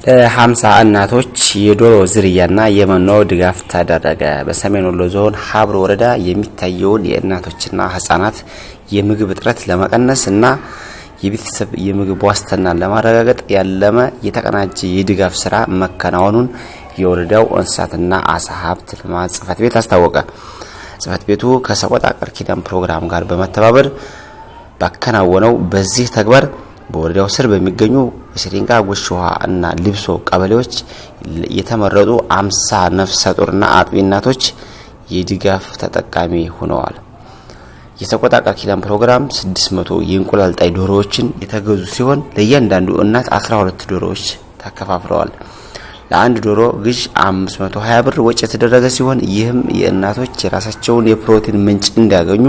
50 እናቶች የዶሮ ዝርያና የመኖ ድጋፍ ተደረገ። በሰሜን ወሎ ዞን ሀብሮ ወረዳ የሚታየውን የእናቶችና ህፃናት የምግብ እጥረት ለመቀነስ እና የቤተሰብ የምግብ ዋስትናን ለማረጋገጥ ያለመ የተቀናጀ የድጋፍ ስራ መከናወኑን የወረዳው እንስሳትና አሳ ሀብት ልማት ጽሕፈት ቤት አስታወቀ። ጽሕፈት ቤቱ ከሰቆጣ ቃል ኪዳን ፕሮግራም ጋር በመተባበር ባከናወነው በዚህ ተግባር በወረዳው ስር በሚገኙ በሲሪንጋ ጉሽዋ እና ልብሶ ቀበሌዎች የተመረጡ 50 ነፍሰ ጡርና አጥቢ እናቶች የድጋፍ ተጠቃሚ ሆነዋል። የሰቆጣ ቃል ኪዳን ፕሮግራም 600 የእንቁላል ጣይ ዶሮዎችን የተገዙ ሲሆን ለእያንዳንዱ እናት 12 ዶሮዎች ተከፋፍለዋል። ለአንድ ዶሮ ግዥ 520 ብር ወጪ የተደረገ ሲሆን ይህም የእናቶች የራሳቸውን የፕሮቲን ምንጭ እንዲያገኙ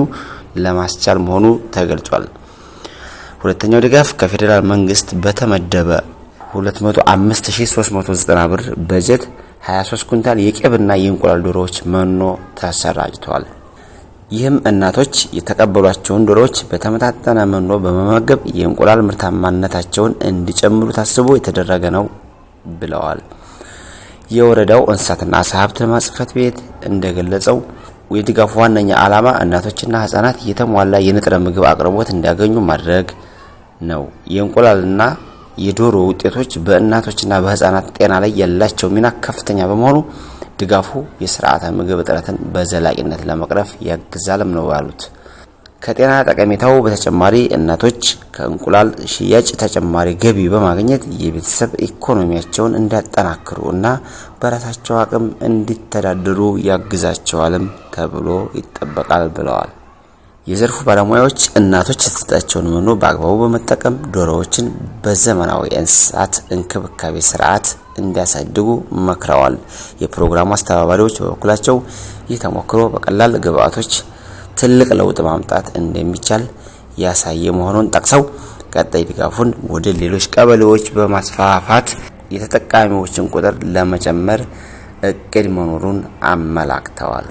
ለማስቻል መሆኑ ተገልጿል። ሁለተኛው ድጋፍ ከፌደራል መንግስት በተመደበ 205390 ብር በጀት 23 ኩንታል የቄብና የእንቁላል ዶሮዎች መኖ ተሰራጭቷል። ይህም እናቶች የተቀበሏቸውን ዶሮዎች በተመጣጣነ መኖ በመመገብ የእንቁላል ምርታማነታቸውን እንዲጨምሩ ታስቦ የተደረገ ነው ብለዋል። የወረዳው እንስሳትና አሳ ሀብት ልማት ጽሕፈት ቤት እንደገለጸው የድጋፉ ዋነኛ ዓላማ እናቶችና ህፃናት የተሟላ የንጥረ ምግብ አቅርቦት እንዲያገኙ ማድረግ ነው። የእንቁላልና የዶሮ ውጤቶች በእናቶችና በህፃናት ጤና ላይ ያላቸው ሚና ከፍተኛ በመሆኑ ድጋፉ የስርዓተ ምግብ እጥረትን በዘላቂነት ለመቅረፍ ያግዛልም ነው ያሉት። ከጤና ጠቀሜታው በተጨማሪ እናቶች ከእንቁላል ሽያጭ ተጨማሪ ገቢ በማግኘት የቤተሰብ ኢኮኖሚያቸውን እንዲያጠናክሩ እና በራሳቸው አቅም እንዲተዳደሩ ያግዛቸዋልም ተብሎ ይጠበቃል ብለዋል። የዘርፉ ባለሙያዎች እናቶች የተሰጣቸውን መኖ በአግባቡ በመጠቀም ዶሮዎችን በዘመናዊ እንስሳት እንክብካቤ ስርዓት እንዲያሳድጉ መክረዋል። የፕሮግራሙ አስተባባሪዎች በበኩላቸው ይህ ተሞክሮ በቀላል ግብአቶች ትልቅ ለውጥ ማምጣት እንደሚቻል ያሳየ መሆኑን ጠቅሰው ቀጣይ ድጋፉን ወደ ሌሎች ቀበሌዎች በማስፋፋት የተጠቃሚዎችን ቁጥር ለመጨመር እቅድ መኖሩን አመላክተዋል።